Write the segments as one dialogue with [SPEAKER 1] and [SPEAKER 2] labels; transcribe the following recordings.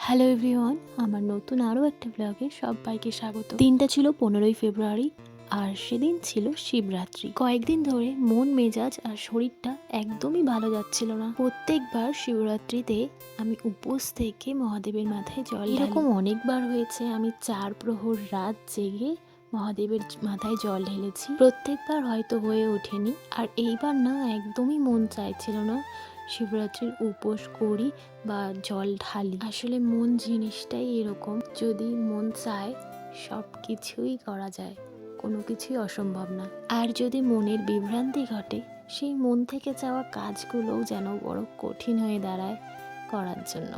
[SPEAKER 1] Hello everyone, আমার নতুন আরও একটা ব্লগে সবাইকে স্বাগত। দিনটা ছিল 15ই ফেব্রুয়ারি, আর সেদিন ছিল শিবরাত্রি। কয়েকদিন ধরে মন মেজাজ আর শরীরটা একদমই ভালো যাচ্ছিল না। প্রত্যেকবার শিবরাত্রিতে আমি উপোস থেকে মহাদেবের মাথায় জল ঢালি। এরকম অনেকবার হয়েছে আমি 4 প্রহর রাত জেগে মহাদেবের মাথায় জল ঢেলেছি। প্রত্যেকবার হয়তো হয়ে ওঠেনি, আর এইবার না একদমই মন চাইছিল না শিবরাত্রির উপোস করি বা জল ঢালি। আসলে মন জিনিসটাই এরকম, যদি মন চায় সব কিছুই করা যায়, কোনো কিছুই অসম্ভব না। আর যদি মনের বিভ্রান্তি ঘটে, সেই মন থেকে চাওয়া কাজগুলোও যেন বড় কঠিন হয়ে দাঁড়ায় করার জন্য।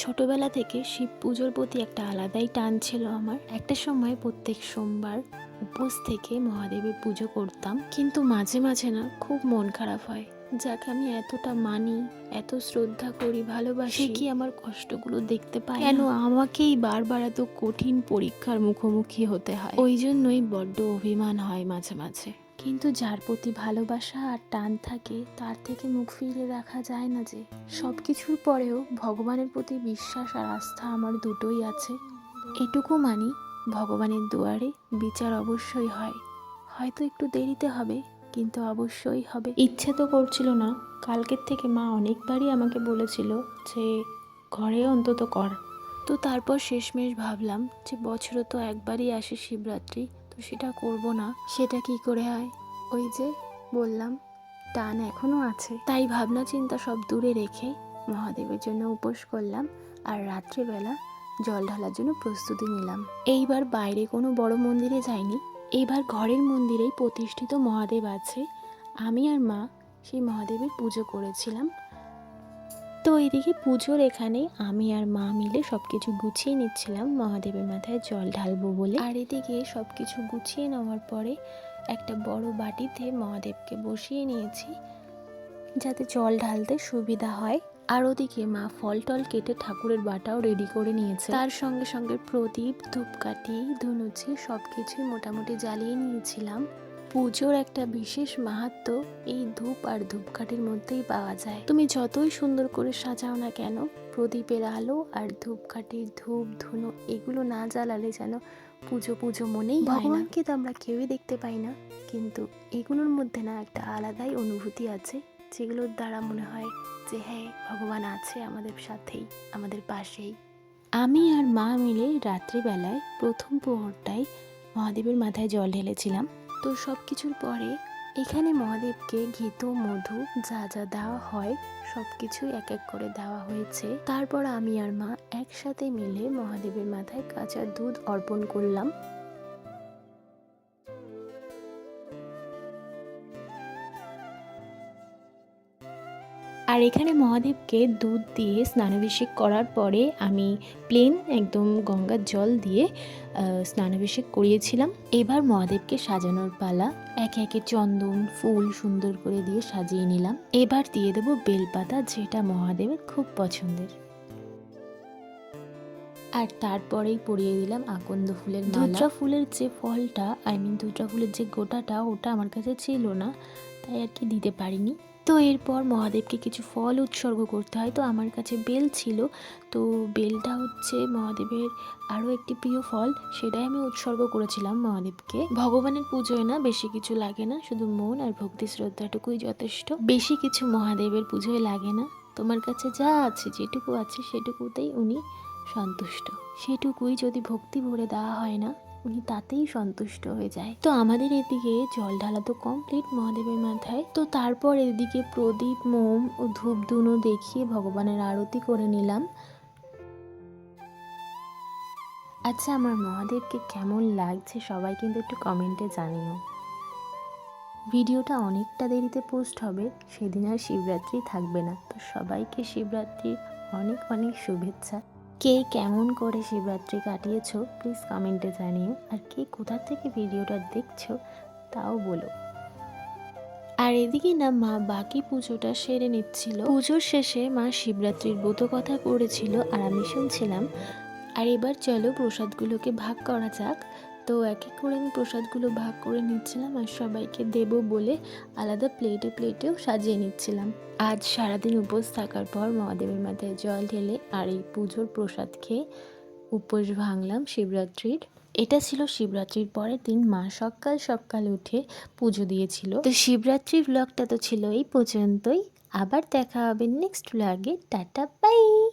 [SPEAKER 1] ছোটবেলা থেকে শিব পুজোর প্রতি একটা আলাদাই টান ছিল আমার। একটা সময় প্রত্যেক সোমবার উপোস থেকে মহাদেবের পুজো করতাম, কিন্তু মাঝে মাঝে না খুব মন খারাপ হয়। যাকে আমি এতটা মানি, এত শ্রদ্ধা করি, ভালোবাসি, কি আমার কষ্টগুলো দেখতে পায়? কেন আমাকেই বারবার এত কঠিন পরীক্ষার মুখোমুখি হতে হয়? ওই জন্যই বড্ড অভিমান হয় মাঝে মাঝে। কিন্তু যার প্রতি ভালোবাসা আর টান থাকে, তার থেকে মুখ ফিরে রাখা যায় না। যে সব কিছুর পরেও ভগবানের প্রতি বিশ্বাস আর আস্থা আমার দুটোই আছে। এটুকু মানি, ভগবানের দুয়ারে বিচার অবশ্যই হয়, হয়তো একটু দেরিতে হবে, কিন্তু অবশ্যই হবে। ইচ্ছে তো করছিল না। কালকের থেকে মা অনেকবারই আমাকে বলেছিল যে ঘরে অন্তত কর। তো তারপর শেষমেশ ভাবলাম যে বছরে তো একবারই আসে শিবরাত্রি, তো সেটা করব না। সেটা কি করে হয়? ওই যে বললাম, টান এখনো আছে। তাই ভাবনা চিন্তা সব দূরে রেখে মহাদেবের জন্য উপোস করলাম, আর রাত্রিবেলা জল ঢালার জন্য প্রস্তুতি নিলাম। এইবার বাইরে কোনো বড় মন্দিরে যাইনি, এইবার ঘরের মন্দিরেই প্রতিষ্ঠিত মহাদেব আছে, আমি আর মা সেই মহাদেবের পুজো করেছিলাম। তো এদিকে পুজোর এখানে আমি আর মা মিলে সব কিছু গুছিয়ে নিচ্ছিলাম মহাদেবের মাথায় জল ঢালবো বলে। আর এদিকে সব কিছু গুছিয়ে নেওয়ার পরে একটা বড় বাটিতে মহাদেবকে বসিয়ে নিয়েছি, যাতে জল ঢালতে সুবিধা হয়। আর ওদিকে মা ফল টল কেটে ঠাকুরের বাটাও রেডি করে নিয়েছে। তার সঙ্গে সঙ্গে প্রদীপ, ধূপকাঠি, ধুনুচি সব কিছুই মোটামুটি জ্বালিয়ে নিয়েছিলাম। পুজোর একটা বিশেষ মাহাত্ম্য এই ধূপ আর ধূপকাঠির মধ্যেই পাওয়া যায়। তুমি যতই সুন্দর করে সাজাও না কেন, প্রদীপের আলো আর ধূপকাঠির ধূপ ধুনো এগুলো না জ্বালালে যেন পুজো পুজো মনেই হয় না। ভগবানকে তো আমরা কেউই দেখতে পাই না, কিন্তু এগুলোর মধ্যে না একটা আলাদাই অনুভূতি আছে, যেগুলোর দ্বারা মনে হয় যে হ্যাঁ, ভগবান আছে আমাদের সাথেই, আমাদের পাশেই। আমি আর মা মিলে রাত্রিবেলায় প্রথম প্রহরটায় মহাদেবের মাথায় জল ঢেলেছিলাম। তো সব কিছুর পরে এখানে মহাদেবকে ঘিত, মধু যা যা দেওয়া হয় সব কিছুই এক এক করে দেওয়া হয়েছে। তারপর আমি আর মা একসাথে মিলে মহাদেবের মাথায় কাঁচা দুধ অর্পণ করলাম। আর এখানে মহাদেবকে দুধ দিয়ে স্নানাভিষেক করার পরে আমি প্লেন একদম গঙ্গার জল দিয়ে স্নানাভিষেক করিয়েছিলাম। এবার মহাদেবকে সাজানোর পালা। একে একে চন্দন, ফুল সুন্দর করে দিয়ে সাজিয়ে নিলাম। এবার দিয়ে দেবো বেলপাতা, যেটা মহাদেবের খুব পছন্দের। আর তারপরেই পরিয়ে দিলাম আকন্দ ফুলের মালা। ধুত্রা ফুলের যে ফলটা, ধুত্রা ফুলের যে গোটাটা, ওটা আমার কাছে ছিল না, তাই আর কি দিতে পারিনি। তো এরপর মহাদেবকে কিছু ফল উৎসর্গ করতে হয়, তো আমার কাছে বেল ছিল, তো বেলটা হচ্ছে মহাদেবের আরও একটি প্রিয় ফল, সেটাই আমি উৎসর্গ করেছিলাম মহাদেবকে। ভগবানের পুজোয় না বেশি কিছু লাগে না, শুধু মন আর ভক্তি শ্রদ্ধাটুকুই যথেষ্ট। বেশি কিছু মহাদেবের পুজোয় লাগে না, তোমার কাছে যা আছে, যেটুকু আছে সেটুকুতেই উনি সন্তুষ্ট। সেটুকুই যদি ভক্তি ভরে দেওয়া হয় না, উনি তাতেই সন্তুষ্ট হয়ে যায়। তো আমাদের এদিকে জল ঢালা তো কমপ্লিট মহাদেবের মাথায়। তো তারপর এদিকে প্রদীপ, মোম ও ধূপ ধুনো দেখিয়ে ভগবানের আরতি করে নিলাম। আচ্ছা, আমার মহাদেবকে কেমন লাগছে সবাই কিন্তু একটু কমেন্টে জানিও। ভিডিওটা অনেকটা দেরিতে পোস্ট হবে, সেদিন আর শিবরাত্রি থাকবে না। তো সবাইকে শিবরাত্রির অনেক অনেক শুভেচ্ছা। কে কেমন করে শিবরাত্রি কাটিয়েছো প্লিজ কমেন্টে জানিও, আর কে কোথা থেকে ভিডিওটা দেখছো তাও বলো। আর এদিকে না মা বাকি পুজোটা সেরে নিচ্ছিল। পুজোর শেষে মা শিবরাত্রির ব্রত কথা পড়েছিল আর আমি শুনছিলাম। আর এবার চলো প্রসাদগুলোকে ভাগ করা যাক। তো এক এক করে আমি প্রসাদগুলো ভাগ করে নিচ্ছিলাম আর সবাইকে দেবো বলে আলাদা প্লেটেও সাজিয়ে নিচ্ছিলাম। আজ সারাদিন উপোস থাকার পর মহাদেবের মাথায় জল ঢেলে আর এই পুজোর প্রসাদ খেয়ে উপোস ভাঙলাম শিবরাত্রির। এটা ছিল শিবরাত্রির পরের দিন, মা সকাল সকাল উঠে পুজো দিয়েছিল। তো শিবরাত্রির ব্লগটা তো ছিল এই পর্যন্তই। আবার দেখা হবে নেক্সট ব্লগে। Tata bye.